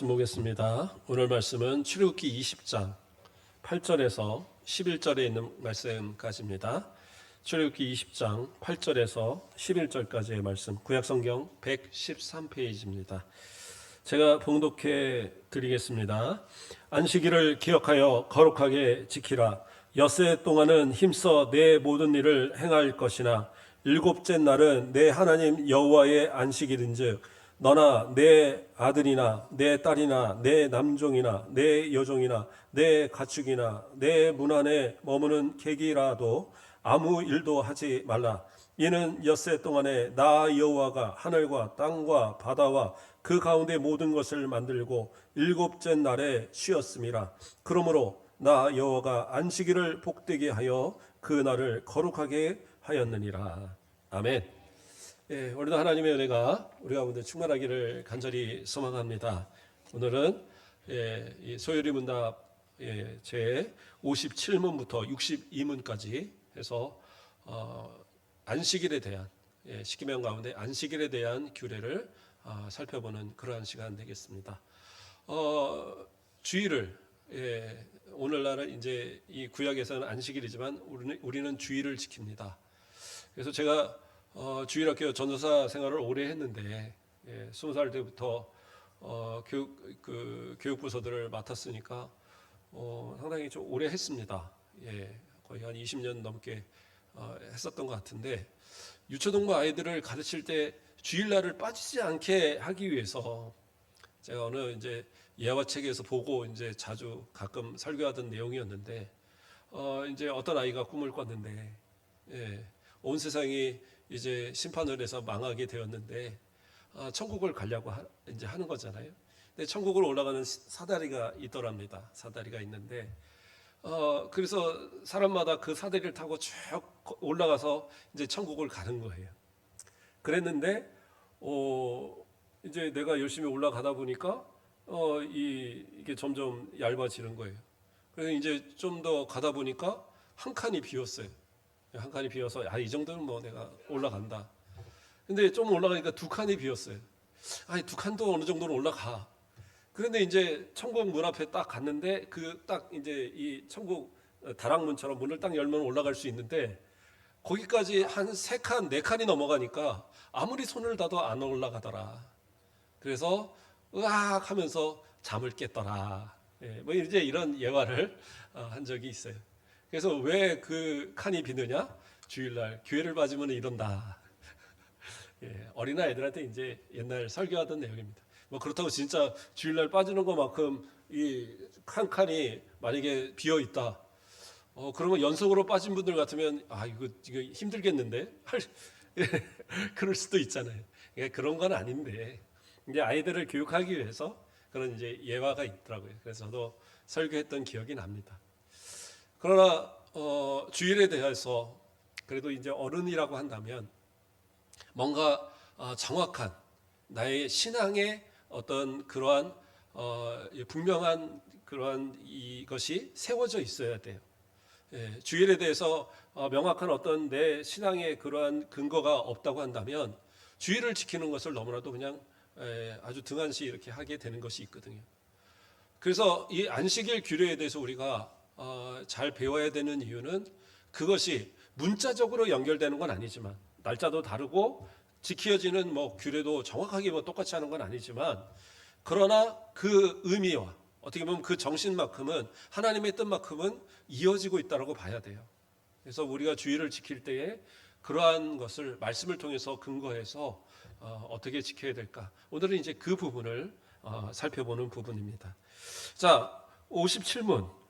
말씀 보겠습니다. 오늘 말씀은 출애굽기 20장 8절에서 11절에 있는 말씀까지입니다. 출애굽기 20장 8절에서 11절까지의 말씀, 구약성경 113페이지입니다. 제가 봉독해 드리겠습니다. 안식일을 기억하여 거룩하게 지키라. 엿새 동안은 힘써 내 모든 일을 행할 것이나 일곱째 날은 내 하나님 여호와의 안식일인즉 너나 내 아들이나 내 딸이나 내 남종이나 내 여종이나 내 가축이나 내 문 안에 머무는 객이라도 아무 일도 하지 말라. 이는 엿새 동안에 나 여호와가 하늘과 땅과 바다와 그 가운데 모든 것을 만들고 일곱째 날에 쉬었음이라. 그러므로 나 여호와가 안식일을 복되게 하여 그 날을 거룩하게 하였느니라. 아멘. 예, 오늘도 하나님의 은혜가 우리 가운데 충만하기를 간절히 소망합니다. 오늘은 이 소요리 문답 제 57문부터 62문까지 해서 안식일에 대한 십계명 가운데 안식일에 대한 규례를 살펴보는 그러한 시간 되겠습니다. 주일을 오늘날은 이제 이 구약에서는 안식일이지만 우리는 주일을 지킵니다. 그래서 제가 주일학교 전도사 생활을 오래 했는데 20살 때부터 교육부서들을 맡았으니까 상당히 좀 오래 했습니다. 거의 한 20년 넘게 했었던 것 같은데 유초동부 아이들을 가르칠 때 주일날을 빠지지 않게 하기 위해서 제가 어느 이제 예화와 책에서 보고 이제 자주 가끔 설교하던 내용이었는데 이제 어떤 아이가 꿈을 꿨는데 온 세상이 이제 심판을 해서 망하게 되었는데 천국을 가려고 이제 하는 거잖아요. 근데 천국을 올라가는 사다리가 있더랍니다. 사다리가 있는데 그래서 사람마다 그 사다리를 타고 쭉 올라가서 이제 천국을 가는 거예요. 그랬는데 이제 내가 열심히 올라가다 보니까 이게 점점 얇아지는 거예요. 그래서 이제 좀 더 가다 보니까 한 칸이 비었어요. 한 칸이 비어서 이 정도는 뭐 내가 올라간다. 근데 좀 올라가니까 두 칸이 비었어요. 두 칸도 어느 정도는 올라가. 그런데 이제 천국 문 앞에 딱 갔는데 그 딱 이제 이 천국 다락문처럼 문을 딱 열면 올라갈 수 있는데 거기까지 한 세 칸, 네 칸이 넘어가니까 아무리 손을 닿아도 안 올라가더라. 그래서 으악 하면서 잠을 깼더라. 뭐 이제 이런 예화를 한 적이 있어요. 그래서 왜 그 칸이 비느냐? 주일날 교회를 빠지면 이런다. 어린아이들한테 이제 옛날 설교하던 내용입니다. 뭐 그렇다고 진짜 주일날 빠지는 것만큼 이 한 칸이 만약에 비어 있다. 그러면 연속으로 빠진 분들 같으면 이거 힘들겠는데? 그럴 수도 있잖아요. 그런 건 아닌데 이제 아이들을 교육하기 위해서 그런 이제 예화가 있더라고요. 그래서 저도 설교했던 기억이 납니다. 그러나 주일에 대해서 그래도 이제 어른이라고 한다면 뭔가 정확한 나의 신앙의 어떤 그러한 분명한 그러한 이것이 세워져 있어야 돼요. 주일에 대해서 명확한 어떤 내 신앙의 그러한 근거가 없다고 한다면 주일을 지키는 것을 너무나도 그냥 아주 등한시 이렇게 하게 되는 것이 있거든요. 그래서 이 안식일 규례에 대해서 우리가 잘 배워야 되는 이유는 그것이 문자적으로 연결되는 건 아니지만 날짜도 다르고 지켜지는 뭐 규례도 정확하게 뭐 똑같이 하는 건 아니지만 그러나 그 의미와 어떻게 보면 그 정신만큼은 하나님의 뜻만큼은 이어지고 있다고 봐야 돼요. 그래서 우리가 주일을 지킬 때에 그러한 것을 말씀을 통해서 근거해서 어떻게 지켜야 될까? 오늘은 이제 그 부분을 살펴보는 부분입니다. 자, 57문.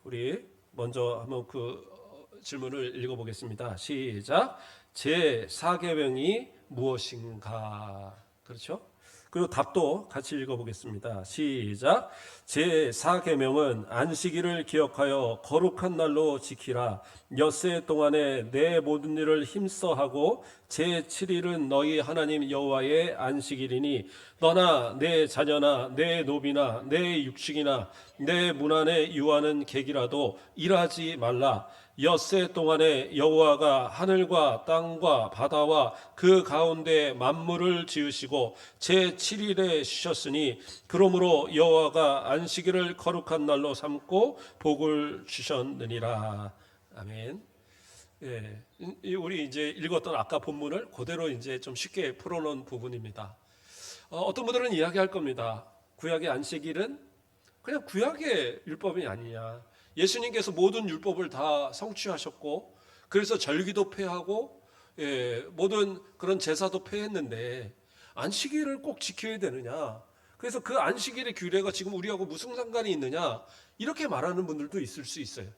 우리 먼저 한번 그 질문을 읽어보겠습니다. 시작. 제4계명이 무엇인가? 그렇죠? 그리고 답도 같이 읽어보겠습니다. 시작. 제4계명은 안식일을 기억하여 거룩한 날로 지키라. 엿새 동안에 내 모든 일을 힘써 하고 제7일은 너희 하나님 여호와의 안식일이니 너나 내 자녀나 내 노비나 내 육식이나 내 문안에 유하는 객이라도 일하지 말라. 엿새 동안에 여호와가 하늘과 땅과 바다와 그 가운데 만물을 지으시고 제7일에 쉬셨으니 그러므로 여호와가 안식일을 거룩한 날로 삼고 복을 주셨느니라. 아멘. 예, 우리 이제 읽었던 아까 본문을 그대로 이제 좀 쉽게 풀어놓은 부분입니다. 어떤 분들은 이야기할 겁니다. 구약의 안식일은 그냥 구약의 율법이 아니냐. 예수님께서 모든 율법을 다 성취하셨고, 그래서 절기도 폐하고, 모든 그런 제사도 폐했는데 안식일을 꼭 지켜야 되느냐? 그래서 그 안식일의 규례가 지금 우리하고 무슨 상관이 있느냐? 이렇게 말하는 분들도 있을 수 있어요.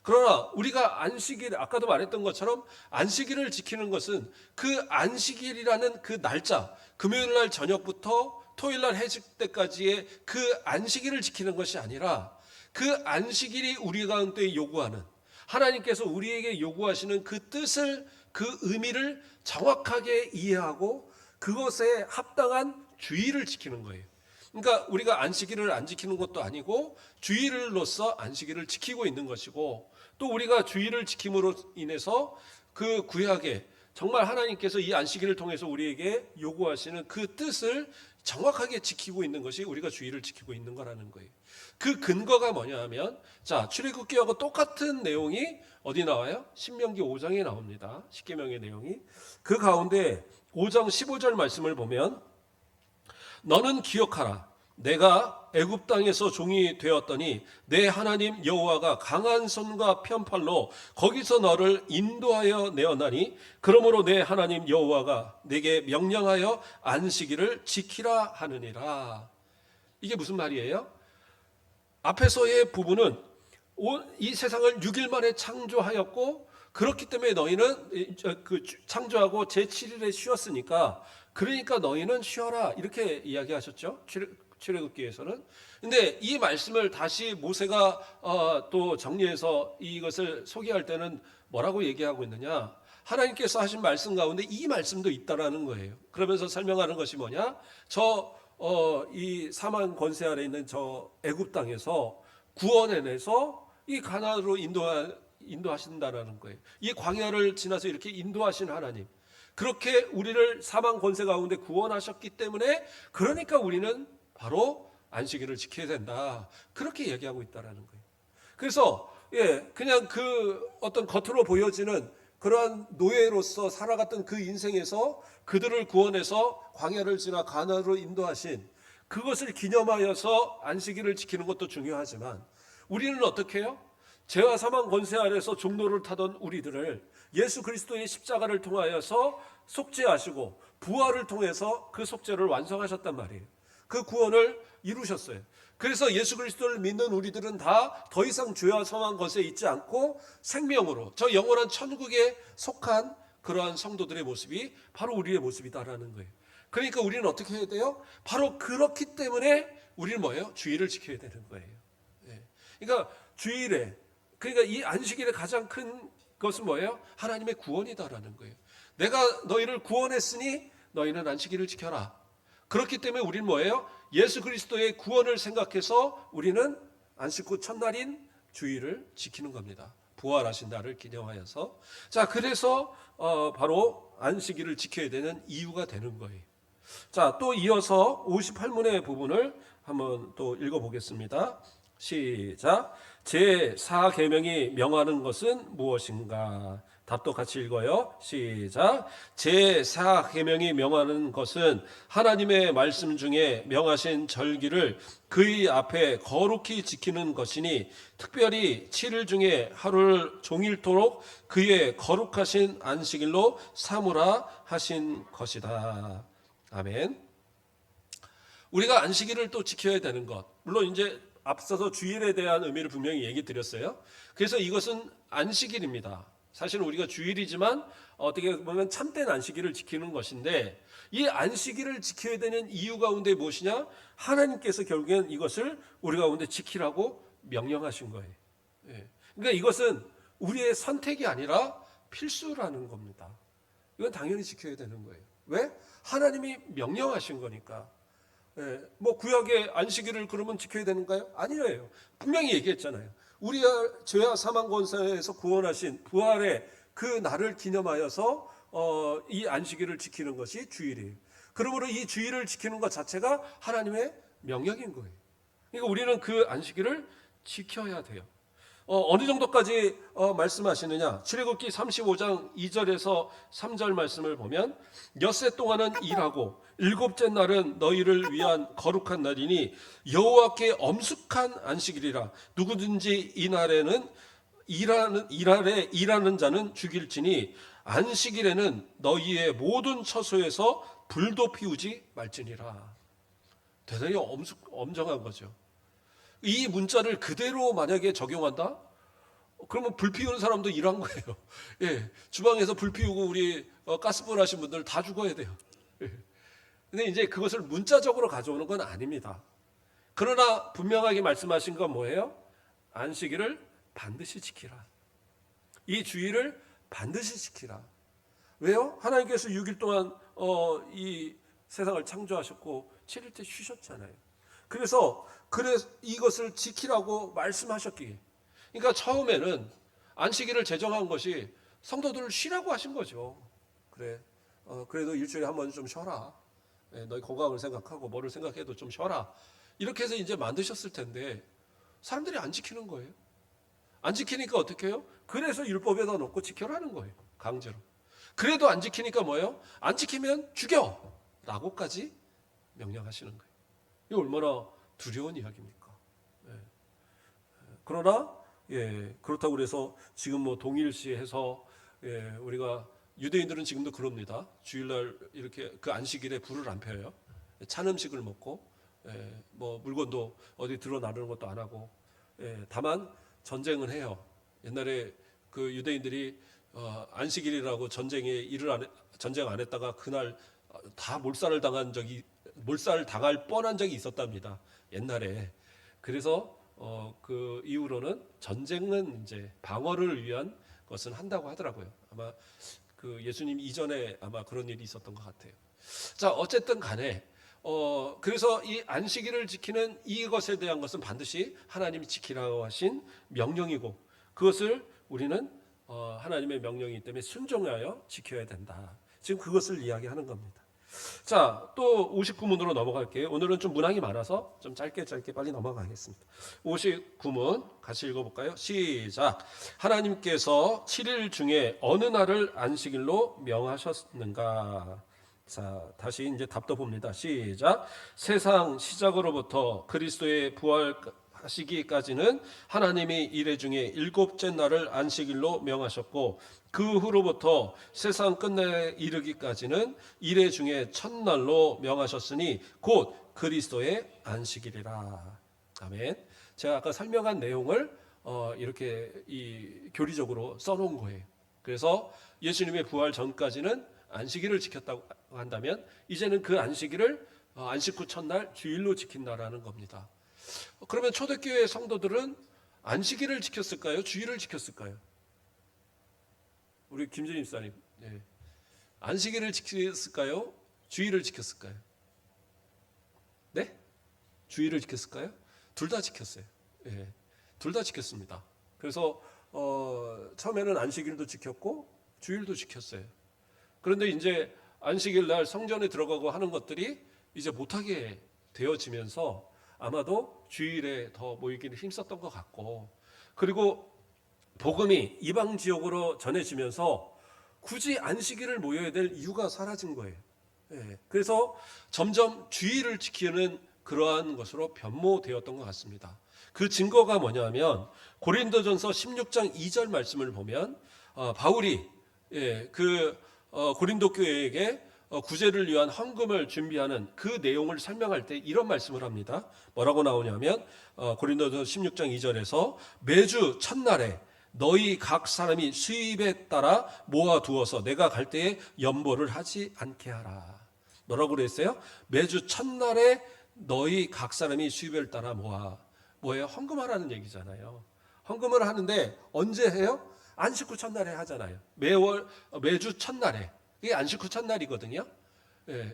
그러나 우리가 안식일, 아까도 말했던 것처럼 안식일을 지키는 것은 그 안식일이라는 그 날짜, 금요일 날 저녁부터 토요일 날 해질 때까지의 그 안식일을 지키는 것이 아니라 그 안식일이 우리 가운데 요구하는, 하나님께서 우리에게 요구하시는 그 뜻을, 그 의미를 정확하게 이해하고 그것에 합당한 주의를 지키는 거예요. 그러니까 우리가 안식일을 안 지키는 것도 아니고 주일로서 안식일을 지키고 있는 것이고, 또 우리가 주일을 지킴으로 인해서 그 구약에 정말 하나님께서 이 안식일을 통해서 우리에게 요구하시는 그 뜻을 정확하게 지키고 있는 것이 우리가 주일을 지키고 있는 거라는 거예요. 그 근거가 뭐냐 하면, 자, 출애굽기하고 똑같은 내용이 어디 나와요? 신명기 5장에 나옵니다. 십계명의 내용이. 그 가운데 5장 15절 말씀을 보면, 너는 기억하라. 내가 애굽 땅에서 종이 되었더니 내 하나님 여호와가 강한 손과 편팔로 거기서 너를 인도하여 내었나니 그러므로 내 하나님 여호와가 내게 명령하여 안식일을 지키라 하느니라. 이게 무슨 말이에요? 앞에서의 부분은 이 세상을 6일 만에 창조하였고, 그렇기 때문에 너희는 창조하고 제7일에 쉬었으니까, 그러니까 너희는 쉬어라, 이렇게 이야기하셨죠. 출애굽기에서는. 근데 이 말씀을 다시 모세가 또 정리해서 이것을 소개할 때는 뭐라고 얘기하고 있느냐? 하나님께서 하신 말씀 가운데 이 말씀도 있다라는 거예요. 그러면서 설명하는 것이 뭐냐? 이 사만 권세 아래 있는 저 애굽 땅에서 구원해내서 이 가나안으로 인도하신다라는 거예요. 이 광야를 지나서 이렇게 인도하신 하나님. 그렇게 우리를 사망 권세 가운데 구원하셨기 때문에, 그러니까 우리는 바로 안식일을 지켜야 된다. 그렇게 얘기하고 있다라는 거예요. 그래서 그냥 그 어떤 겉으로 보여지는 그러한 노예로서 살아갔던 그 인생에서 그들을 구원해서 광야를 지나 가나안으로 인도하신 그것을 기념하여서 안식일을 지키는 것도 중요하지만, 우리는 어떻게 해요? 죄와 사망 권세 아래서 종로를 타던 우리들을 예수 그리스도의 십자가를 통하여서 속죄하시고 부활을 통해서 그 속죄를 완성하셨단 말이에요. 그 구원을 이루셨어요. 그래서 예수 그리스도를 믿는 우리들은 다 더 이상 죄와 사망 권세에 있지 않고 생명으로 저 영원한 천국에 속한 그러한 성도들의 모습이 바로 우리의 모습이다라는 거예요. 그러니까 우리는 어떻게 해야 돼요? 바로 그렇기 때문에 우리는 뭐예요? 주일을 지켜야 되는 거예요. 그러니까 주일에, 그러니까 이 안식일의 가장 큰 것은 뭐예요? 하나님의 구원이다라는 거예요. 내가 너희를 구원했으니 너희는 안식일을 지켜라. 그렇기 때문에 우리는 뭐예요? 예수 그리스도의 구원을 생각해서 우리는 안식 후 첫날인 주일을 지키는 겁니다. 부활하신 날을 기념하여서. 자, 그래서 바로 안식일을 지켜야 되는 이유가 되는 거예요. 자, 또 이어서 58문의 부분을 한번 또 읽어보겠습니다. 시작. 제4계명이 명하는 것은 무엇인가? 답도 같이 읽어요. 시작. 제4계명이 명하는 것은 하나님의 말씀 중에 명하신 절기를 그의 앞에 거룩히 지키는 것이니 특별히 7일 중에 하루를 종일토록 그의 거룩하신 안식일로 삼으라 하신 것이다. 아멘. 우리가 안식일을 또 지켜야 되는 것, 물론 이제 앞서서 주일에 대한 의미를 분명히 얘기 드렸어요. 그래서 이것은 안식일입니다. 사실은 우리가 주일이지만 어떻게 보면 참된 안식일을 지키는 것인데, 이 안식일을 지켜야 되는 이유 가운데 무엇이냐? 하나님께서 결국엔 이것을 우리 가운데 지키라고 명령하신 거예요. 그러니까 이것은 우리의 선택이 아니라 필수라는 겁니다. 이건 당연히 지켜야 되는 거예요. 왜? 하나님이 명령하신 거니까. 뭐 구약의 안식일을 그러면 지켜야 되는가요? 아니에요. 분명히 얘기했잖아요. 우리가 죄와 사망 권세에서 구원하신 부활의 그 날을 기념하여서 이 안식일을 지키는 것이 주일이에요. 그러므로 이 주일을 지키는 것 자체가 하나님의 명령인 거예요. 그러니까 우리는 그 안식일을 지켜야 돼요. 어느 정도까지 말씀하시느냐? 출애굽기 35장 2절에서 3절 말씀을 보면 엿새 동안은 일하고 일곱째 날은 너희를 위한 거룩한 날이니 여호와께 엄숙한 안식일이라. 누구든지 이 날에는 일하는 자는 죽일지니 안식일에는 너희의 모든 처소에서 불도 피우지 말지니라. 대단히 엄정한 거죠. 이 문자를 그대로 만약에 적용한다? 그러면 불 피우는 사람도 일한 거예요. 예, 주방에서 불 피우고 우리 가스불 하신 분들 다 죽어야 돼요. 예. 근데 이제 그것을 문자적으로 가져오는 건 아닙니다. 그러나 분명하게 말씀하신 건 뭐예요? 안식일을 반드시 지키라. 이 주일을 반드시 지키라. 왜요? 하나님께서 6일 동안 이 세상을 창조하셨고 7일째 쉬셨잖아요. 그래서 이것을 지키라고 말씀하셨기에. 그러니까 처음에는 안식일을 제정한 것이 성도들을 쉬라고 하신 거죠. 그래, 그래도 일주일에 한 번 좀 쉬어라. 너희 건강을 생각하고 뭐를 생각해도 좀 쉬어라. 이렇게 해서 이제 만드셨을 텐데 사람들이 안 지키는 거예요. 안 지키니까 어떻게 해요? 그래서 율법에다 놓고 지켜라는 거예요. 강제로. 그래도 안 지키니까 뭐예요? 안 지키면 죽여! 라고까지 명령하시는 거예요. 이게 얼마나 두려운 이야기입니까? 예. 그러나 그렇다고 그래서 지금 뭐 동일시해서 우리가 유대인들은 지금도 그럽니다. 주일날 이렇게 그 안식일에 불을 안 펴요. 찬 음식을 먹고 뭐 물건도 어디 드러 나르는 것도 안 하고 다만 전쟁은 해요. 옛날에 그 유대인들이 안식일이라고 전쟁 안 했다가 그날 다 몰살을 당할 뻔한 적이 있었답니다. 옛날에. 그래서 그 이후로는 전쟁은 이제 방어를 위한 것은 한다고 하더라고요. 아마 그 예수님 이전에 아마 그런 일이 있었던 것 같아요. 자, 어쨌든 간에 그래서 이 안식일을 지키는 이것에 대한 것은 반드시 하나님이 지키라고 하신 명령이고 그것을 우리는 하나님의 명령이기 때문에 순종하여 지켜야 된다. 지금 그것을 이야기하는 겁니다. 자, 또 59문으로 넘어갈게요. 오늘은 좀 문항이 많아서 좀 짧게 빨리 넘어가겠습니다. 59문 같이 읽어볼까요? 시작. 하나님께서 7일 중에 어느 날을 안식일로 명하셨는가? 자, 다시 이제 답도 봅니다. 시작. 세상 시작으로부터 그리스도의 부활하시기까지는 하나님이 이래 중에 일곱째 날을 안식일로 명하셨고 그 후로부터 세상 끝내 이르기까지는 이래 중에 첫날로 명하셨으니 곧 그리스도의 안식일이라. 아멘. 제가 아까 설명한 내용을 이렇게 이 교리적으로 써놓은 거예요. 그래서 예수님의 부활 전까지는 안식일을 지켰다고 한다면 이제는 그 안식일을 안식 후 첫날 주일로 지킨다라는 겁니다. 그러면 초대교회 성도들은 안식일을 지켰을까요? 주일을 지켰을까요? 우리 김준임 사님, 안식일을 지켰을까요? 주일을 지켰을까요? 네? 주일을 지켰을까요? 둘 다 지켰어요. 둘 다 지켰습니다. 그래서 처음에는 안식일도 지켰고 주일도 지켰어요. 그런데 이제 안식일 날 성전에 들어가고 하는 것들이 이제 못하게 되어지면서 아마도 주일에 더 모이기를 힘썼던 것 같고, 그리고 복음이 이방 지역으로 전해지면서 굳이 안식일을 모여야 될 이유가 사라진 거예요. 그래서 점점 주일을 지키는 그러한 것으로 변모되었던 것 같습니다. 그 증거가 뭐냐면 고린도전서 16장 2절 말씀을 보면 바울이 고린도 교회에게 구제를 위한 헌금을 준비하는 그 내용을 설명할 때 이런 말씀을 합니다. 뭐라고 나오냐면 고린도전서 16장 2절에서 매주 첫날에 너희 각 사람이 수입에 따라 모아두어서 내가 갈 때에 연보를 하지 않게 하라. 뭐라고 그랬어요? 매주 첫날에 너희 각 사람이 수입을 따라 뭐예요? 헌금하라는 얘기잖아요. 헌금을 하는데 언제 해요? 안식 후 첫날에 하잖아요. 매주 첫날에. 이게 안식 후 첫날이거든요.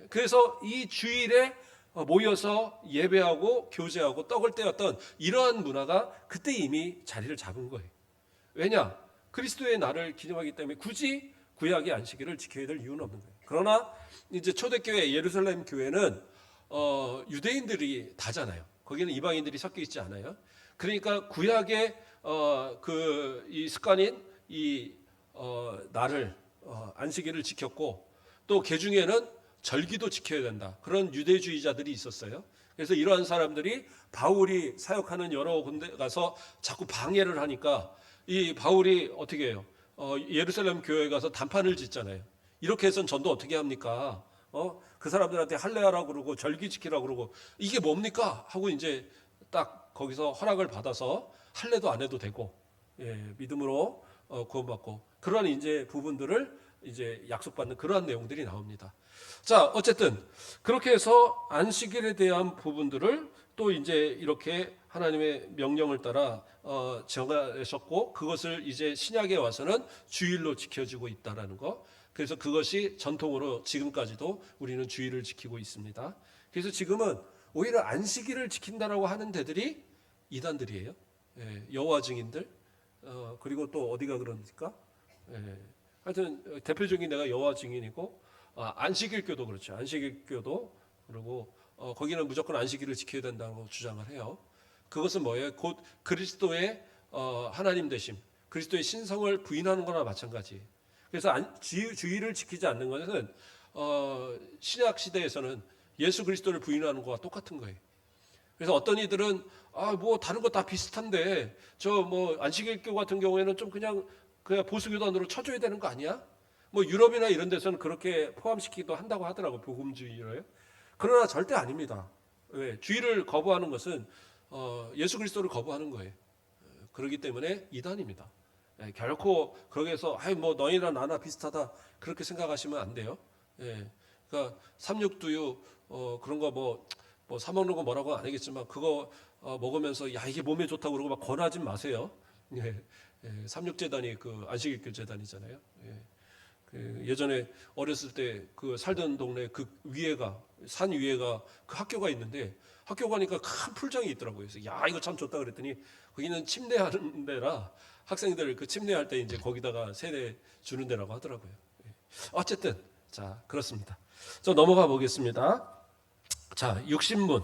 그래서 이 주일에 모여서 예배하고 교제하고 떡을 떼었던 이러한 문화가 그때 이미 자리를 잡은 거예요. 왜냐? 그리스도의 날을 기념하기 때문에 굳이 구약의 안식일을 지켜야 될 이유는 없는 거예요. 그러나 이제 초대교회 예루살렘 교회는 유대인들이 다잖아요. 거기는 이방인들이 섞여 있지 않아요. 그러니까 구약의 이 습관인 이 날을 안식일을 지켰고 또 개중에는 절기도 지켜야 된다. 그런 유대주의자들이 있었어요. 그래서 이러한 사람들이 바울이 사역하는 여러 군데 가서 자꾸 방해를 하니까 이 바울이 어떻게 해요? 예루살렘 교회에 가서 단판을 짓잖아요. 이렇게 해서는 전도 어떻게 합니까? 그 사람들한테 할례하라고 그러고 절기 지키라고 그러고 이게 뭡니까? 하고 이제 딱 거기서 허락을 받아서 할례도 안 해도 되고 믿음으로 구원받고 그런 이제 부분들을 이제 약속받는 그러한 내용들이 나옵니다. 자, 어쨌든 그렇게 해서 안식일에 대한 부분들을 또 이제 이렇게 하나님의 명령을 따라 정하셨고 그것을 이제 신약에 와서는 주일로 지켜지고 있다라는 거. 그래서 그것이 전통으로 지금까지도 우리는 주일을 지키고 있습니다. 그래서 지금은 오히려 안식일을 지킨다라고 하는 데들이 이단들이에요. 여호와 증인들 그리고 또 어디가 그러니까 하여튼 대표적인 데가 여호와 증인이고 안식일교도 그렇죠. 안식일교도 그리고 거기는 무조건 안식일을 지켜야 된다고 주장을 해요. 그것은 뭐예요? 곧 그리스도의 하나님 되심, 그리스도의 신성을 부인하는 거나 마찬가지. 그래서 주일을 지키지 않는 것은 신약 시대에서는 예수 그리스도를 부인하는 것과 똑같은 거예요. 그래서 어떤 이들은 뭐 다른 거 다 비슷한데 저 뭐 안식일교 같은 경우에는 좀 그냥 보수교단으로 쳐줘야 되는 거 아니야? 뭐 유럽이나 이런 데서는 그렇게 포함시키기도 한다고 하더라고 복음주의로요. 그러나 절대 아닙니다. 왜? 주일을 거부하는 것은 예수 그리스도를 거부하는 거예요. 그렇기 때문에 이단입니다. 결코 거기에서 뭐 너희나 나나 비슷하다 그렇게 생각하시면 안 돼요. 그러니까 삼육두유 그런 거 뭐 사 먹는 거 뭐라고 안 하겠지만 그거 먹으면서 야 이게 몸에 좋다고 그러고 막 권하지 마세요. 삼육재단이 그 안식일교 재단이잖아요. 예전에 어렸을 때 그 살던 동네 그 위에가 산 위에가 그 학교가 있는데 학교 가니까 큰 풀장이 있더라고요. 그래서 야 이거 참 좋다 그랬더니 거기는 침례하는 데라 학생들 그 침례할 때 이제 거기다가 세례 주는 데라고 하더라고요. 어쨌든 자 그렇습니다. 저 넘어가 보겠습니다. 자 60문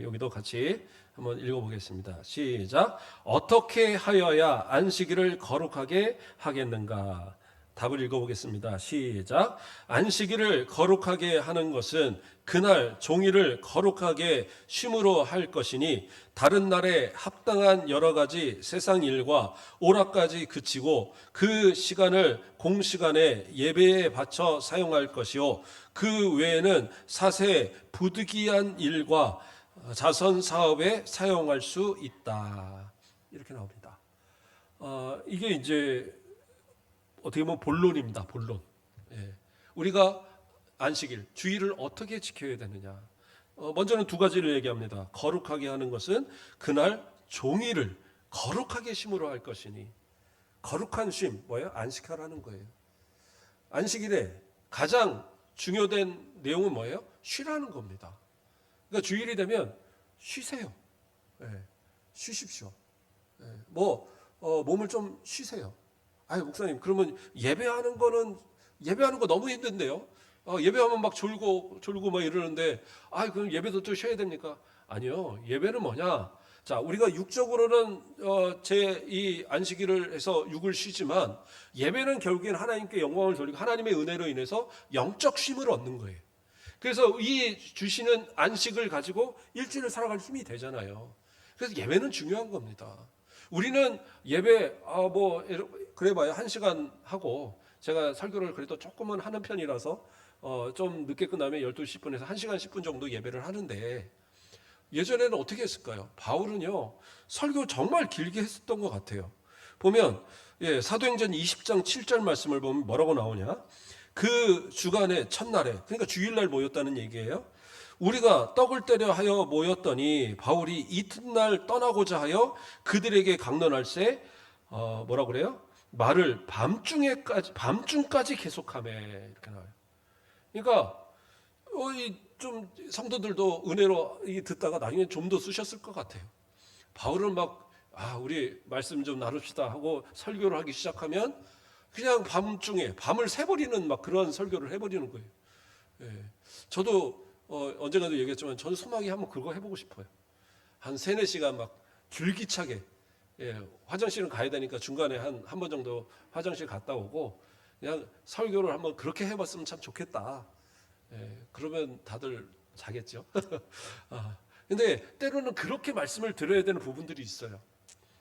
여기도 같이 한번 읽어보겠습니다. 시작. 어떻게 하여야 안식일을 거룩하게 하겠는가? 답을 읽어보겠습니다. 시작. 안식일을 거룩하게 하는 것은 그날 종일을 거룩하게 쉼으로 할 것이니 다른 날에 합당한 여러 가지 세상 일과 오락까지 그치고 그 시간을 공시간에 예배에 바쳐 사용할 것이요 그 외에는 사세 부득이한 일과 자선 사업에 사용할 수 있다. 이렇게 나옵니다. 이게 이제 어떻게 보면 본론입니다. 본론. 우리가 안식일, 주일을 어떻게 지켜야 되느냐. 먼저는 두 가지를 얘기합니다. 거룩하게 하는 것은 그날 종일을 거룩하게 쉼으로 할 것이니 거룩한 쉼, 뭐예요? 안식하라는 거예요. 안식일에 가장 중요된 내용은 뭐예요? 쉬라는 겁니다. 그러니까 주일이 되면 쉬세요. 쉬십시오. 몸을 좀 쉬세요. 목사님, 그러면 예배하는 거 너무 힘든데요? 예배하면 막 졸고 막 이러는데, 그럼 예배도 좀 쉬어야 됩니까? 아니요. 예배는 뭐냐? 자, 우리가 육적으로는, 이 안식일을 해서 육을 쉬지만, 예배는 결국엔 하나님께 영광을 돌리고 하나님의 은혜로 인해서 영적 쉼을 얻는 거예요. 그래서 이 주시는 안식을 가지고 일주일을 살아갈 힘이 되잖아요. 그래서 예배는 중요한 겁니다. 우리는 예배 그래봐야 1시간 하고 제가 설교를 그래도 조금은 하는 편이라서 좀 늦게 끝나면 12시 10분에서 1시간 10분 정도 예배를 하는데 예전에는 어떻게 했을까요? 바울은요 설교 정말 길게 했었던 것 같아요. 보면 사도행전 20장 7절 말씀을 보면 뭐라고 나오냐? 그 주간의 첫날에 그러니까 주일날 모였다는 얘기예요. 우리가 떡을 떼려 하여 모였더니 바울이 이튿날 떠나고자 하여 그들에게 강론할세 뭐라 그래요? 말을 밤중까지 계속하며 이렇게 나와요. 그러니까 좀 성도들도 은혜로 이 듣다가 나중에 좀 더 쓰셨을 것 같아요. 바울은 막 우리 말씀 좀 나눕시다 하고 설교를 하기 시작하면 그냥 밤중에 밤을 새버리는 막 그런 설교를 해버리는 거예요. 예. 저도 언젠가도 얘기했지만 저는 소망이 한번 그거 해보고 싶어요. 한 3-4시간 막 줄기차게, 화장실은 가야 되니까 중간에 한 번 정도 화장실 갔다 오고 그냥 설교를 한번 그렇게 해봤으면 참 좋겠다. 그러면 다들 자겠죠. 근데 때로는 그렇게 말씀을 들어야 되는 부분들이 있어요.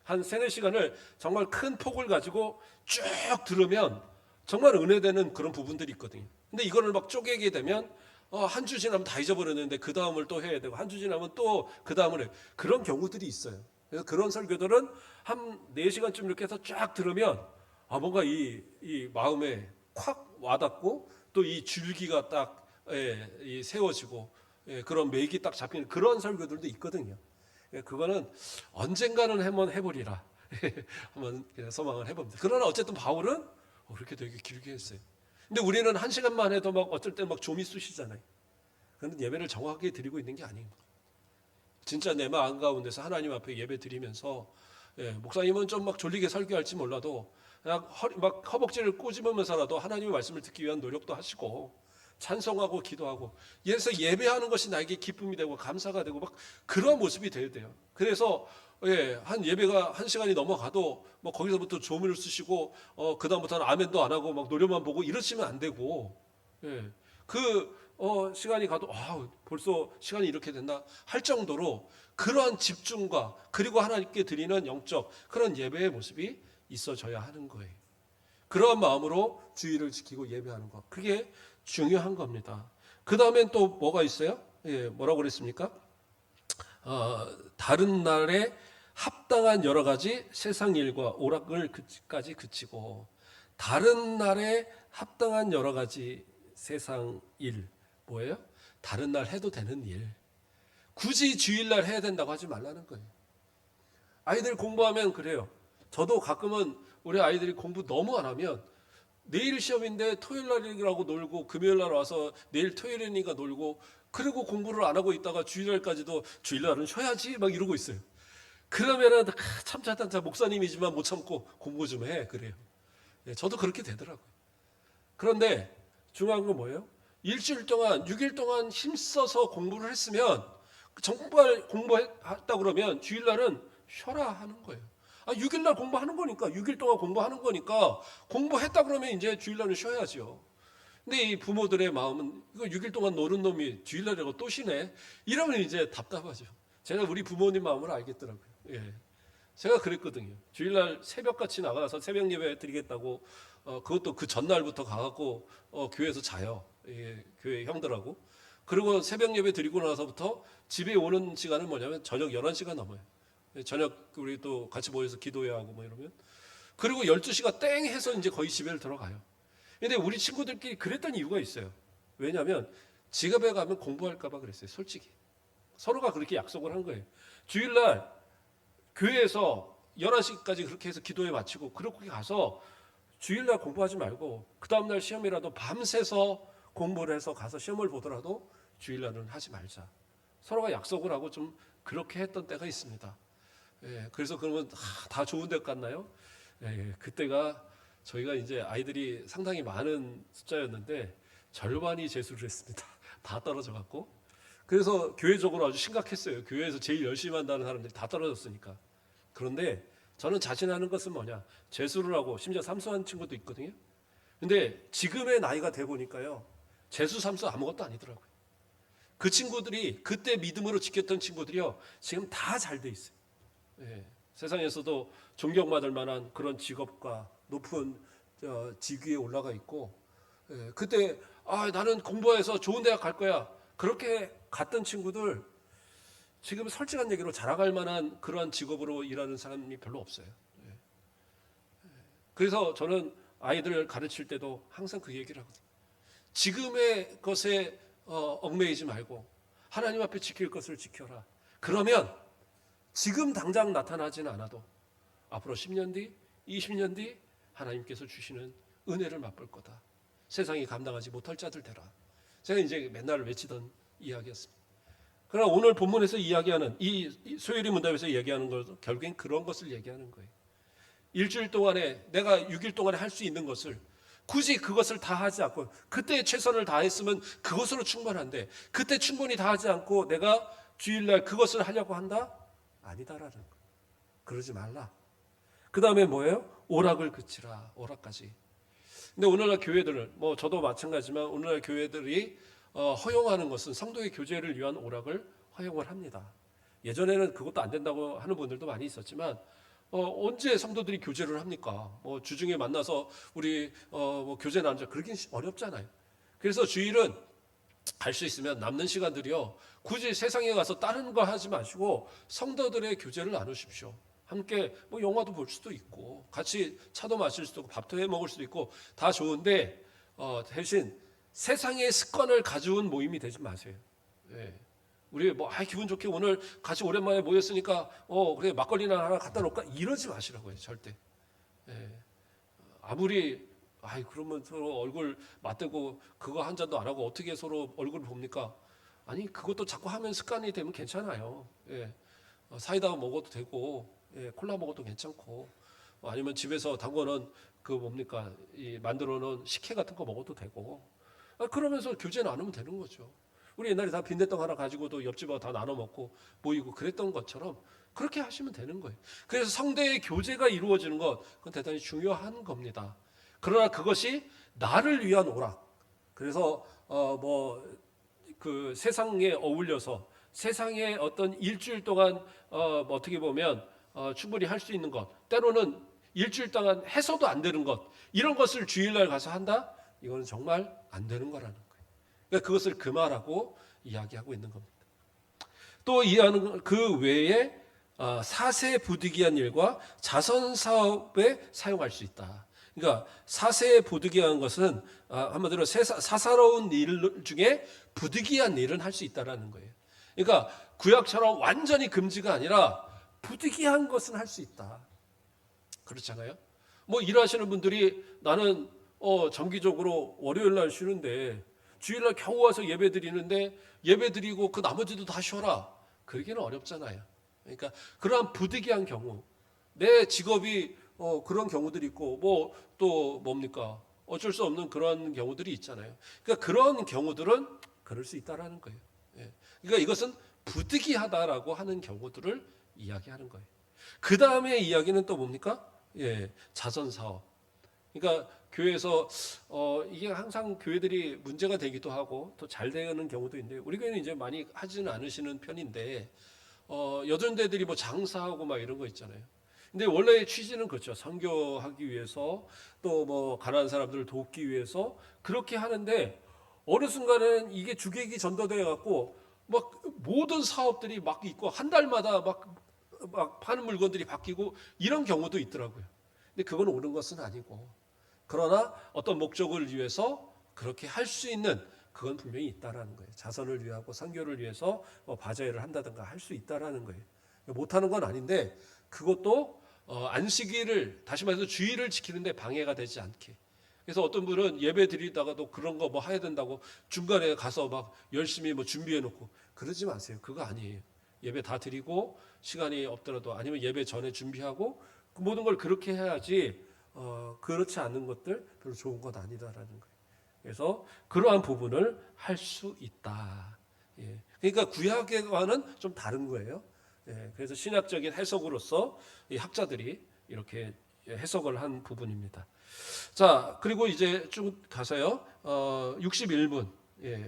한 3-4시간을 정말 큰 폭을 가지고 쭉 들으면 정말 은혜되는 그런 부분들이 있거든요. 근데 이거를 막 쪼개게 되면 한 주 지나면 다 잊어버렸는데 그 다음을 또 해야 되고 한 주 지나면 또 그 다음을 해요. 그런 경우들이 있어요. 그래서 그런 설교들은 한 4시간쯤 이렇게 해서 쫙 들으면 뭔가 이 마음에 콱 와닿고 또 이 줄기가 딱 이 세워지고 그런 맥이 딱 잡히는 그런 설교들도 있거든요. 그거는 언젠가는 한번 해보리라 한번 소망을 해봅니다. 그러나 어쨌든 바울은 그렇게 되게 길게 했어요. 근데 우리는 1시간만 해도 막 어쩔 때 막 좀이 쑤시잖아요. 그런데 예배를 정확하게 드리고 있는 게 아닙니다. 진짜 내 마음 가운데서 하나님 앞에 예배 드리면서 목사님은 좀 막 졸리게 설교할지 몰라도 그냥 막 허벅지를 꼬집으면서라도 하나님의 말씀을 듣기 위한 노력도 하시고 찬송하고 기도하고 그래서 예배하는 것이 나에게 기쁨이 되고 감사가 되고 막 그런 모습이 돼야 돼요. 그래서 한 예배가 1시간이 넘어가도 뭐 거기서부터 조문을 쓰시고 그 다음부터는 아멘도 안 하고 막 노래만 보고 이러시면 안 되고 시간이 가도 벌써 시간이 이렇게 됐나 할 정도로 그러한 집중과 그리고 하나님께 드리는 영적 그런 예배의 모습이 있어져야 하는 거예요. 그러한 마음으로 주의를 지키고 예배하는 것 그게 중요한 겁니다. 그 다음엔 또 뭐가 있어요? 뭐라고 그랬습니까? 다른 날에 합당한 여러 가지 세상 일과 오락을까지 그치고 다른 날에 합당한 여러 가지 세상 일 뭐예요? 다른 날 해도 되는 일. 굳이 주일날 해야 된다고 하지 말라는 거예요. 아이들 공부하면 그래요. 저도 가끔은 우리 아이들이 공부 너무 안 하면 내일 시험인데 토요일 날이라고 놀고 금요일 날 와서 내일 토요일이니까 놀고 그리고 공부를 안 하고 있다가 주일날까지도 주일날은 쉬어야지 막 이러고 있어요. 그러면은 참자 목사님이지만 못 참고 공부 좀 해 그래요. 저도 그렇게 되더라고요. 그런데 중요한 건 뭐예요? 일주일 동안 6일 동안 힘써서 공부를 했으면 정말 공부했다 그러면 주일날은 쉬어라 하는 거예요. 6일날 공부하는 거니까 6일 동안 공부하는 거니까 공부했다 그러면 이제 주일날은 쉬어야죠. 근데 이 부모들의 마음은 이거 6일 동안 노는 놈이 주일날이라고 또 쉬네 이러면 이제 답답하죠. 제가 우리 부모님 마음을 알겠더라고요. 제가 그랬거든요. 주일날 새벽같이 나가서 새벽 예배 드리겠다고 그것도 그 전날부터 가갖고 교회에서 자요. 교회 형들하고. 그리고 새벽 예배 드리고 나서부터 집에 오는 시간은 뭐냐면 저녁 11시가 넘어요. 저녁 우리 또 같이 모여서 기도해야 하고 뭐 이러면 그리고 12시가 땡 해서 이제 거의 집에 들어가요. 근데 우리 친구들끼리 그랬던 이유가 있어요. 왜냐하면 지갑에 가면 공부할까 봐 그랬어요. 솔직히. 서로가 그렇게 약속을 한 거예요. 주일날 교회에서 11시까지 그렇게 해서 기도회 마치고 그렇게 가서 주일날 공부하지 말고 그 다음날 시험이라도 밤새서 공부를 해서 가서 시험을 보더라도 주일날은 하지 말자. 서로가 약속을 하고 좀 그렇게 했던 때가 있습니다. 그래서 그러면 다 좋은 데 갔나요? 그때가 저희가 이제 아이들이 상당히 많은 숫자였는데 절반이 재수를 했습니다. 다 떨어져 갖고. 그래서 교회적으로 아주 심각했어요. 교회에서 제일 열심히 한다는 사람들이 다 떨어졌으니까. 그런데 저는 자신하는 것은 뭐냐? 재수를 하고 심지어 삼수한 친구도 있거든요. 근데 지금의 나이가 돼 보니까요. 재수 삼수 아무것도 아니더라고요. 그 친구들이 그때 믿음으로 지켰던 친구들이요. 지금 다 잘 돼 있어요. 세상에서도 존경받을 만한 그런 직업과 높은 직위에 올라가 있고 그때 나는 공부해서 좋은 대학 갈 거야. 그렇게 갔던 친구들 지금 솔직한 얘기로 자랑할 만한 그러한 직업으로 일하는 사람이 별로 없어요. 그래서 저는 아이들을 가르칠 때도 항상 그 얘기를 하거든요. 지금의 것에 얽매이지 말고 하나님 앞에 지킬 것을 지켜라. 그러면 지금 당장 나타나지는 않아도 앞으로 10년 뒤, 20년 뒤 하나님께서 주시는 은혜를 맛볼 거다. 세상이 감당하지 못할 자들 되라. 제가 이제 맨날 외치던 이야기했습니다. 그러나 오늘 본문에서 이야기하는 이 소요리 문답에서 얘기하는 것은 결국엔 그런 것을 얘기하는 거예요. 일주일 동안에 내가 6일 동안에 할 수 있는 것을 굳이 그것을 다 하지 않고 그때 최선을 다했으면 그것으로 충분한데 그때 충분히 다 하지 않고 내가 주일날 그것을 하려고 한다? 아니다라는 거예요. 그러지 말라. 그 다음에 뭐예요? 오락을 그치라. 오락까지. 근데 오늘날 교회들은 뭐 저도 마찬가지지만 오늘날 교회들이 허용하는 것은 성도의 교제를 위한 오락을 허용을 합니다. 예전에는 그것도 안 된다고 하는 분들도 많이 있었지만 언제 성도들이 교제를 합니까? 뭐 주중에 만나서 우리 뭐 교제 나누자 그러긴 어렵잖아요. 그래서 주일은 갈 수 있으면 남는 시간들이요 굳이 세상에 가서 다른 거 하지 마시고 성도들의 교제를 나누십시오. 함께 뭐 영화도 볼 수도 있고 같이 차도 마실 수도 있고 밥도 해 먹을 수도 있고 다 좋은데 대신 세상의 습관을 가져온 모임이 되지 마세요. 예. 우리 뭐 기분 좋게 오늘 같이 오랜만에 모였으니까 그래 막걸리나 하나 갖다 놓을까 이러지 마시라고요. 절대. 예. 아무리 그러면 서로 얼굴 맞대고 그거 한 잔도 안 하고 어떻게 서로 얼굴을 봅니까? 아니 그것도 자꾸 하면 습관이 되면 괜찮아요. 예. 사이다 먹어도 되고 콜라 먹어도 괜찮고 아니면 집에서 담궈놓은 그 뭡니까 이 만들어놓은 식혜 같은 거 먹어도 되고 그러면서 교제 나누면 되는 거죠. 우리 옛날에 다 빈대떡 하나 가지고도 옆집하고 다 나눠 먹고 모이고 그랬던 것처럼 그렇게 하시면 되는 거예요. 그래서 성대의 교제가 이루어지는 것 그건 대단히 중요한 겁니다. 그러나 그것이 나를 위한 오락. 그래서 뭐 그 세상에 어울려서 세상에 어떤 일주일 동안 뭐 어떻게 보면 충분히 할 수 있는 것, 때로는 일주일 동안 해서도 안 되는 것, 이런 것을 주일날 가서 한다? 이거는 정말 안 되는 거라는 거예요. 그러니까 그것을 금하라고 이야기하고 있는 겁니다. 또 이하는 그 외에 사세 부득이한 일과 자선 사업에 사용할 수 있다. 그러니까 사세 부득이한 것은 한마디로 사사로운 일 중에 부득이한 일은 할 수 있다라는 거예요. 그러니까 구약처럼 완전히 금지가 아니라 부득이한 것은 할 수 있다. 그렇잖아요. 뭐 일하시는 분들이 나는 정기적으로 월요일 날 쉬는데 주일날 겨우 와서 예배 드리는데 예배 드리고 그 나머지도 다 쉬어라. 그러기는 어렵잖아요. 그러니까 그러한 부득이한 경우 내 직업이 그런 경우들이 있고 뭐 또 뭡니까 어쩔 수 없는 그런 경우들이 있잖아요. 그러니까 그런 경우들은 그럴 수 있다라는 거예요. 예. 그러니까 이것은 부득이하다라고 하는 경우들을 이야기하는 거예요. 그 다음에 이야기는 또 뭡니까? 자선 사업. 그러니까 교회에서 이게 항상 교회들이 문제가 되기도 하고 또 잘 되는 경우도 있는데 우리 교회는 이제 많이 하지는 않으시는 편인데 여전대들이 뭐 장사하고 막 이런 거 있잖아요. 근데 원래의 취지는 그렇죠. 선교하기 위해서 또 뭐 가난한 사람들을 돕기 위해서 그렇게 하는데 어느 순간은 이게 주객이 전도돼 갖고 막 모든 사업들이 막 있고 한 달마다 막 파는 물건들이 바뀌고 이런 경우도 있더라고요. 근데 그건 옳은 것은 아니고 그러나 어떤 목적을 위해서 그렇게 할 수 있는 그건 분명히 있다라는 거예요. 자선을 위하고 선교를 위해서 뭐 바자회를 한다든가 할 수 있다라는 거예요. 못하는 건 아닌데 그것도 안식일을 다시 말해서 주일을 지키는데 방해가 되지 않게. 그래서 어떤 분은 예배 드리다가도 그런 거 뭐 해야 된다고 중간에 가서 막 열심히 뭐 준비해 놓고 그러지 마세요. 그거 아니에요. 예배 다 드리고 시간이 없더라도 아니면 예배 전에 준비하고 그 모든 걸 그렇게 해야지 그렇지 않은 것들 별로 좋은 건 아니다라는 거예요. 그래서 그러한 부분을 할 수 있다. 예. 그러니까 구약과는 좀 다른 거예요. 예. 그래서 신학적인 해석으로서 이 학자들이 이렇게 해석을 한 부분입니다. 자, 그리고 이제 쭉 가서요. 61문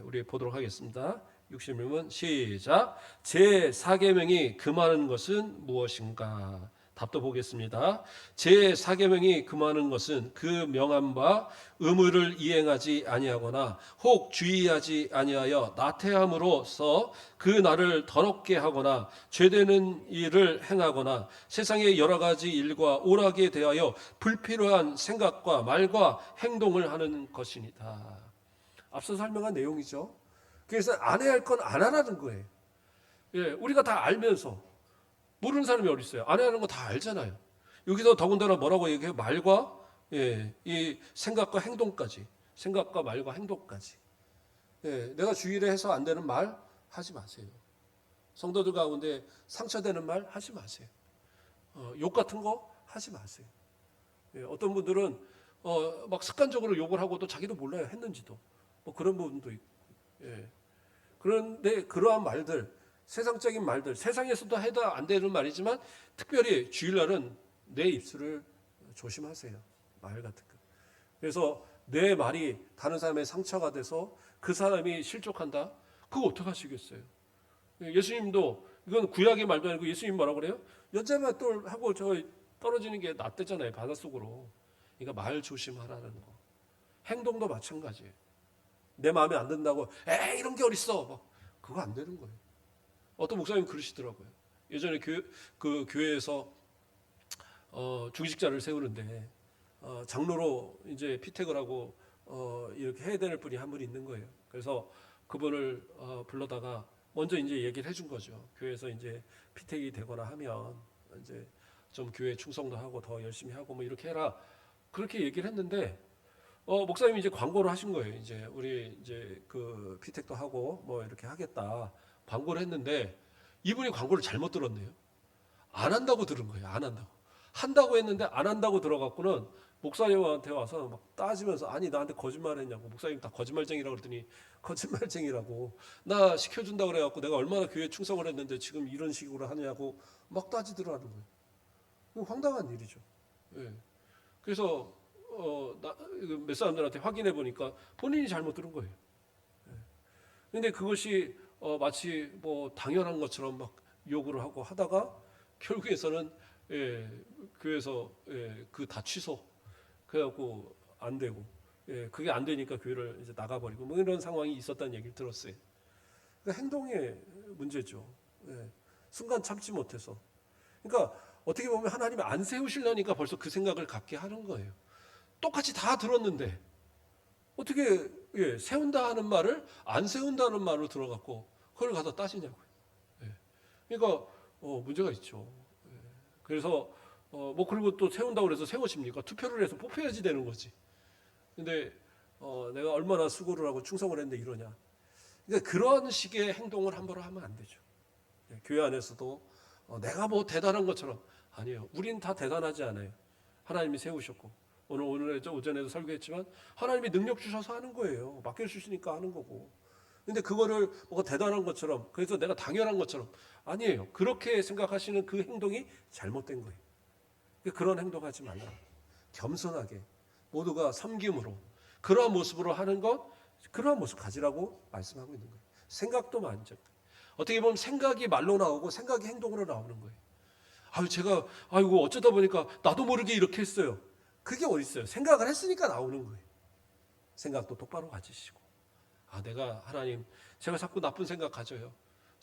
우리 보도록 하겠습니다. 61문 시작. 제4계명이 금하는 것은 무엇인가? 답도 보겠습니다. 제4계명이 금하는 것은 그 명한 바 의무를 이행하지 아니하거나 혹 주의하지 아니하여 나태함으로써 그 날을 더럽게 하거나 죄되는 일을 행하거나 세상의 여러 가지 일과 오락에 대하여 불필요한 생각과 말과 행동을 하는 것이니다. 앞서 설명한 내용이죠. 그래서 안 해야 할 건 안 하라는 거예요. 우리가 다 알면서 모르는 사람이 어디 있어요? 안 해야 하는 거 다 알잖아요. 여기서 더군다나 뭐라고 얘기해요? 말과 이 생각과 행동까지. 생각과 말과 행동까지. 예, 내가 주일에 해서 안 되는 말 하지 마세요. 성도들 가운데 상처되는 말 하지 마세요. 욕 같은 거 하지 마세요. 예, 어떤 분들은 막 습관적으로 욕을 하고도 자기도 몰라요, 했는지도. 뭐 그런 부분도 있고. 예. 그런데 그러한 말들, 세상적인 말들, 세상에서도 해도 안 되는 말이지만 특별히 주일날은 내 입술을 조심하세요. 말 같은 거. 그래서 내 말이 다른 사람의 상처가 돼서 그 사람이 실족한다? 그거 어떡하시겠어요? 예수님도 이건 구약의 말도 아니고 예수님 뭐라고 그래요? 연자맷돌 하고 저 떨어지는 게 낫대잖아요, 바닷속으로. 그러니까 말 조심하라는 거. 행동도 마찬가지예요. 내 마음에 안 든다고 에이 이런 게 어딨어 막 그거 안 되는 거예요. 어떤 목사님 그러시더라고요. 예전에 그 교회에서 중직자를 세우는데 장로로 이제 피택을 하고 이렇게 해야 될 분이 한 분 있는 거예요. 그래서 그분을 불러다가 먼저 이제 얘기를 해준 거죠. 교회에서 이제 피택이 되거나 하면 이제 좀 교회 충성도 하고 더 열심히 하고 뭐 이렇게 해라. 그렇게 얘기를 했는데 목사님이 이제 광고를 하신 거예요. 이제 우리 이제 그 피택도 하고 뭐 이렇게 하겠다. 광고를 했는데 이분이 광고를 잘못 들었네요. 안 한다고 들은 거예요. 안 한다고. 한다고 했는데 안 한다고 들어갖고는 목사님한테 와서 막 따지면서 아니 나한테 거짓말했냐고. 목사님 다 거짓말쟁이라고 그랬더니 거짓말쟁이라고. 나 시켜준다고 그래갖고 내가 얼마나 교회 충성을 했는데 지금 이런 식으로 하냐고 막 따지더라는 거예요. 황당한 일이죠. 예. 그래서 몇 사람들한테 확인해 보니까 본인이 잘못 들은 거예요. 그런데 그것이 마치 뭐 당연한 것처럼 막 요구를 하고 하다가 결국에서는 교회에서 그 다 취소. 그래갖고 안 되고 그게 안 되니까 교회를 이제 나가버리고 뭐 이런 상황이 있었다는 얘기를 들었어요. 그러니까 행동의 문제죠. 순간 참지 못해서. 그러니까 어떻게 보면 하나님이 안 세우시려니까 벌써 그 생각을 갖게 하는 거예요. 똑같이 다 들었는데 어떻게 세운다 하는 말을 안 세운다는 말로 들어갖고 그걸 가서 따지냐고요. 그러니까 문제가 있죠. 그래서 뭐 그리고 또 세운다고 그래서 세워집니까? 투표를 해서 뽑혀야지 되는 거지. 근데 내가 얼마나 수고를 하고 충성을 했는데 이러냐. 그러니까 그런 식의 행동을 함부로 하면 안 되죠. 교회 안에서도 내가 뭐 대단한 것처럼 아니에요. 우린 다 대단하지 않아요. 하나님이 세우셨고 오늘 오전에도 설교했지만 하나님이 능력 주셔서 하는 거예요. 맡겨주시니까 하는 거고. 근데 그거를 뭐가 대단한 것처럼 그래서 내가 당연한 것처럼 아니에요. 그렇게 생각하시는 그 행동이 잘못된 거예요. 그런 행동하지 말라. 겸손하게 모두가 섬김으로 그러한 모습으로 하는 것 그러한 모습 가지라고 말씀하고 있는 거예요. 생각도 만져. 어떻게 보면 생각이 말로 나오고 생각이 행동으로 나오는 거예요. 제가 아이고 어쩌다 보니까 나도 모르게 이렇게 했어요. 그게 어디 있어요? 생각을 했으니까 나오는 거예요. 생각도 똑바로 가지시고 내가 하나님 제가 자꾸 나쁜 생각 가져요.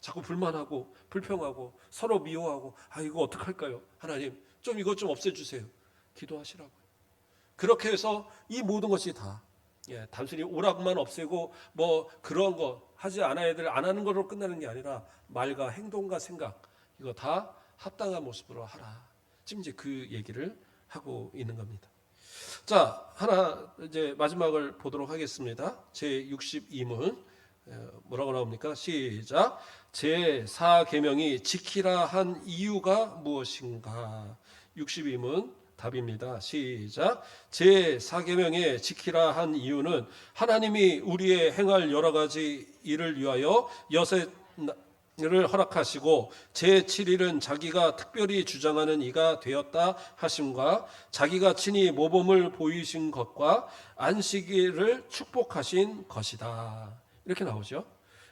자꾸 불만하고 불평하고 서로 미워하고 이거 어떡할까요? 하나님 좀 이것 좀 없애주세요. 기도하시라고요. 그렇게 해서 이 모든 것이 다 단순히 오락만 없애고 뭐 그런 거 하지 않아야 될 안 하는 걸로 끝나는 게 아니라 말과 행동과 생각 이거 다 합당한 모습으로 하라. 지금 이제 그 얘기를 하고 있는 겁니다. 자, 하나 이제 마지막을 보도록 하겠습니다. 제 62문 뭐라고 나옵니까? 시작. 제 4계명이 지키라 한 이유가 무엇인가? 62문 답입니다. 시작. 제 4계명에 지키라 한 이유는 하나님이 우리의 행할 여러 가지 일을 위하여 여섯을 허락하시고 제7일은 자기가 특별히 주장하는 이가 되었다 하심과 자기가 친히 모범을 보이신 것과 안식일을 축복하신 것이다. 이렇게 나오죠.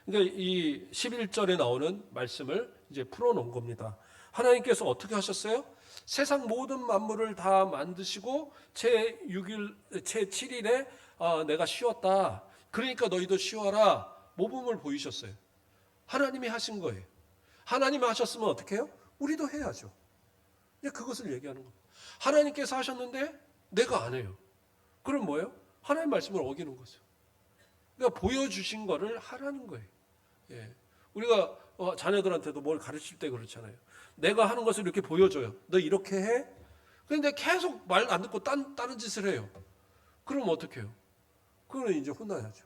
그러니까 이 11절에 나오는 말씀을 이제 풀어놓은 겁니다. 하나님께서 어떻게 하셨어요? 세상 모든 만물을 다 만드시고 제7일에 내가 쉬었다. 그러니까 너희도 쉬어라. 모범을 보이셨어요. 하나님이 하신 거예요. 하나님이 하셨으면 어떻게 해요? 우리도 해야죠. 그것을 얘기하는 겁니다. 하나님께서 하셨는데 내가 안 해요. 그럼 뭐예요? 하나님 말씀을 어기는 거죠. 그러니까 보여주신 거를 하라는 거예요. 우리가 자녀들한테도 뭘 가르칠 때 그렇잖아요. 내가 하는 것을 이렇게 보여줘요. 너 이렇게 해? 그런데 계속 말 안 듣고 다른 짓을 해요. 그럼 어떻게 해요? 그거는 이제 혼나야죠.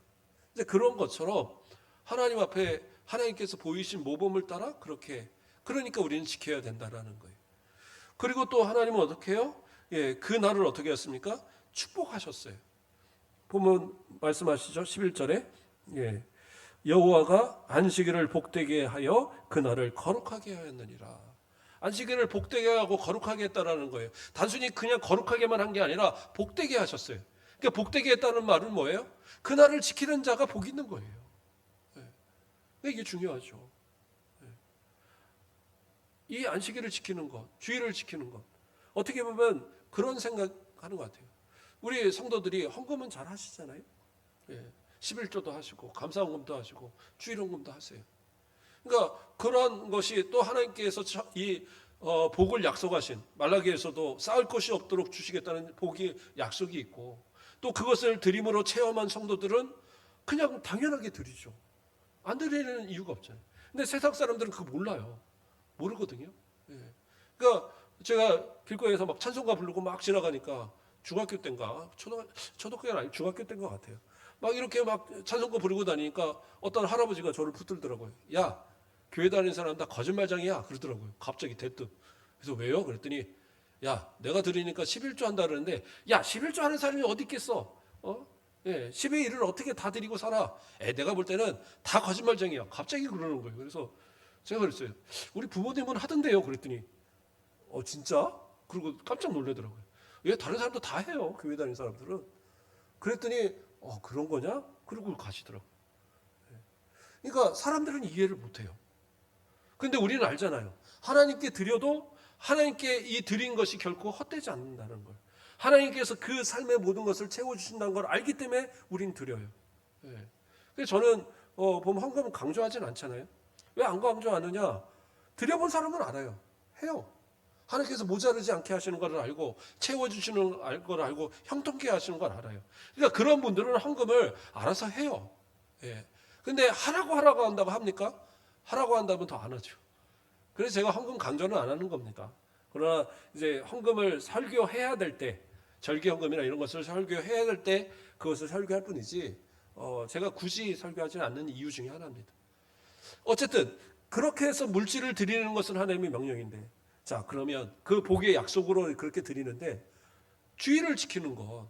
이제 그런 것처럼 하나님 앞에 하나님께서 보이신 모범을 따라 그러니까 우리는 지켜야 된다라는 거예요. 그리고 또 하나님은 어떻게 해요? 예, 그 날을 어떻게 했습니까? 축복하셨어요. 보면 말씀하시죠. 11절에 예, 여호와가 안식일을 복되게 하여 그 날을 거룩하게 하였느니라. 안식일을 복되게 하고 거룩하게 했다라는 거예요. 단순히 그냥 거룩하게만 한 게 아니라 복되게 하셨어요. 그러니까 복되게 했다는 말은 뭐예요? 그 날을 지키는 자가 복 있는 거예요. 예, 이게 중요하죠. 이 안식일을 지키는 것, 주일을 지키는 것, 어떻게 보면 그런 생각하는 것 같아요. 우리 성도들이 헌금은 잘 하시잖아요. 예, 11조도 하시고 감사헌금도 하시고 주일헌금도 하세요. 그러니까 그런 것이 또 하나님께서 이 복을 약속하신 말라기에서도 쌓을 것이 없도록 주시겠다는 복이 약속이 있고 또 그것을 드림으로 체험한 성도들은 그냥 당연하게 드리죠. 안 드리는 이유가 없잖아요. 근데 세상 사람들은 그거 몰라요. 모르거든요. 예. 그러니까 제가 길거리에서 막 찬송가 부르고 막 지나가니까 중학교 때인가 초등학교가 아니 중학교 때인 것 같아요. 막 이렇게 막 찬송가 부르고 다니니까 어떤 할아버지가 저를 붙들더라고요. 야, 교회 다니는 사람 다 거짓말장이야 그러더라고요. 갑자기 대뜸. 그래서 왜요? 그랬더니 야, 내가 들으니까 11조 한다 그러는데 야, 11조 하는 사람이 어디 있겠어? 예, 10의 1을 어떻게 다 드리고 살아? 내가 볼 때는 다 거짓말장이야. 갑자기 그러는 거예요. 그래서 제가 그랬어요. 우리 부모님은 하던데요. 그랬더니 진짜? 그리고 깜짝 놀라더라고요. 왜 다른 사람도 다 해요. 교회 다니는 사람들은. 그랬더니 그런 거냐? 그러고 가시더라고요. 그러니까 사람들은 이해를 못해요. 근데 우리는 알잖아요. 하나님께 드려도 하나님께 이 드린 것이 결코 헛되지 않는다는 걸. 하나님께서 그 삶의 모든 것을 채워주신다는 걸 알기 때문에 우린 드려요. 예. 그래서 저는 보면 헌금은 강조하진 않잖아요. 왜 안 강조하느냐? 드려본 사람은 알아요. 해요. 하나님께서 모자르지 않게 하시는 걸 알고 채워주시는 걸 알고 형통케 하시는 걸 알아요. 그러니까 그런 분들은 헌금을 알아서 해요. 예. 근데 하라고 한다고 합니까? 하라고 한다면 더 안 하죠. 그래서 제가 헌금 강조는 안 하는 겁니다. 그러나 이제 헌금을 설교해야 될 때, 절기 헌금이나 이런 것을 설교해야 될 때 그것을 설교할 뿐이지 제가 굳이 설교하지는 않는 이유 중에 하나입니다. 어쨌든 그렇게 해서 물질을 드리는 것은 하나님의 명령인데 자 그러면 그 복의 약속으로 그렇게 드리는데 주일을 지키는 것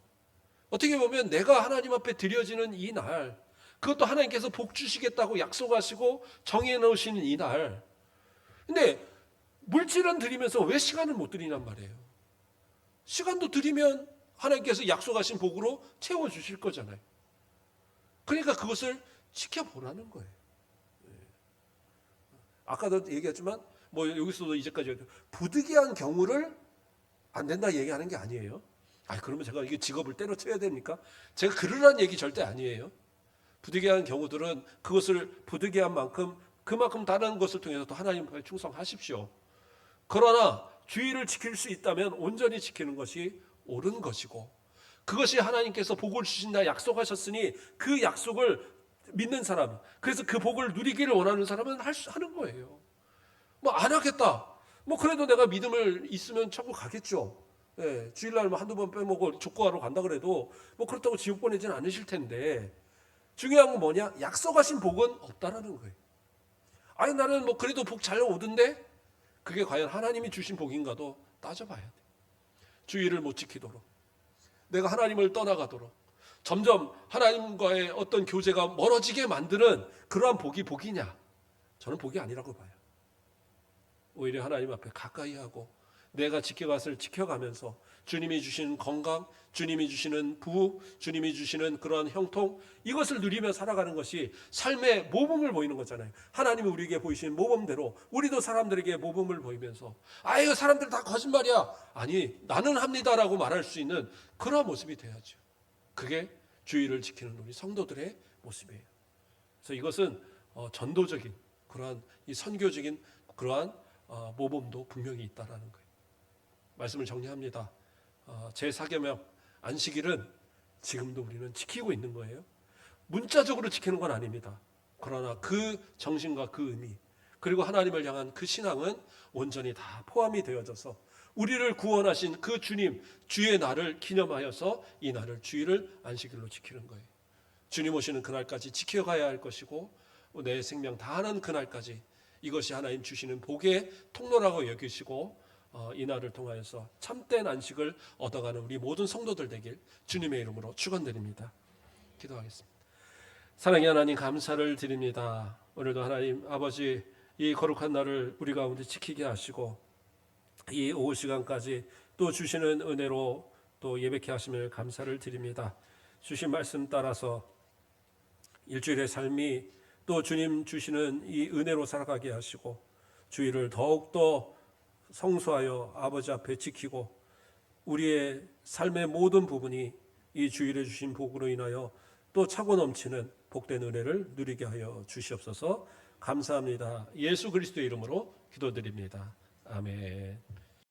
어떻게 보면 내가 하나님 앞에 드려지는 이 날 그것도 하나님께서 복 주시겠다고 약속하시고 정해 놓으시는 이 날 근데 물질은 드리면서 왜 시간을 못 드리냔 말이에요. 시간도 드리면 하나님께서 약속하신 복으로 채워주실 거잖아요. 그러니까 그것을 지켜보라는 거예요. 아까도 얘기했지만 뭐 여기서도 이제까지 부득이한 경우를 안 된다 얘기하는 게 아니에요. 그러면 제가 이게 직업을 때려쳐야 됩니까? 제가 그러라는 얘기 절대 아니에요. 부득이한 경우들은 그것을 부득이한 만큼 그만큼 다른 것을 통해서 하나님 앞에 충성하십시오. 그러나 주의를 지킬 수 있다면 온전히 지키는 것이 옳은 것이고 그것이 하나님께서 복을 주신다 약속하셨으니 그 약속을 믿는 사람 그래서 그 복을 누리기를 원하는 사람은 하는 거예요. 뭐 안 하겠다. 뭐 그래도 내가 믿음을 있으면 천국 가겠죠. 예, 주일날 한두 번 빼먹고 족구하러 간다 그래도 뭐 그렇다고 지옥 보내지는 않으실 텐데 중요한 건 뭐냐? 약속하신 복은 없다라는 거예요. 나는 뭐 그래도 복 잘 오던데 그게 과연 하나님이 주신 복인가도 따져봐야 돼. 주의를 못 지키도록 내가 하나님을 떠나가도록 점점 하나님과의 어떤 교제가 멀어지게 만드는 그러한 복이 복이냐? 저는 복이 아니라고 봐요. 오히려 하나님 앞에 가까이 하고 내가 지켜갔을 지켜가면서 주님이 주시는 건강, 주님이 주시는 부흥, 주님이 주시는 그러한 형통 이것을 누리며 살아가는 것이 삶의 모범을 보이는 거잖아요. 하나님이 우리에게 보이신 모범대로 우리도 사람들에게 모범을 보이면서 이거 사람들 다 거짓말이야. 아니 나는 합니다라고 말할 수 있는 그러한 모습이 돼야죠. 그게 주의를 지키는 우리 성도들의 모습이에요. 그래서 이것은 전도적인 그러한 이 선교적인 그러한 모범도 분명히 있다라는 거예요. 말씀을 정리합니다. 제4계명 안식일은 지금도 우리는 지키고 있는 거예요. 문자적으로 지키는 건 아닙니다. 그러나 그 정신과 그 의미 그리고 하나님을 향한 그 신앙은 온전히 다 포함이 되어져서 우리를 구원하신 그 주님 주의 날을 기념하여서 이 날을 주일을 안식일로 지키는 거예요. 주님 오시는 그날까지 지켜가야 할 것이고 내 생명 다하는 그날까지 이것이 하나님 주시는 복의 통로라고 여기시고 이 날을 통하여서 참된 안식을 얻어가는 우리 모든 성도들 되길 주님의 이름으로 축원드립니다. 기도하겠습니다. 사랑의 하나님 감사를 드립니다. 오늘도 하나님 아버지 이 거룩한 날을 우리 가운데 지키게 하시고 이 오후 시간까지 또 주시는 은혜로 또 예배케 하심을 감사를 드립니다. 주신 말씀 따라서 일주일의 삶이 또 주님 주시는 이 은혜로 살아가게 하시고 주일을 더욱더 성수하여 아버지 앞에 지키고 우리의 삶의 모든 부분이 이 주일에 주신 복으로 인하여 또 차고 넘치는 복된 은혜를 누리게 하여 주시옵소서. 감사합니다. 예수 그리스도의 이름으로 기도드립니다. 아멘.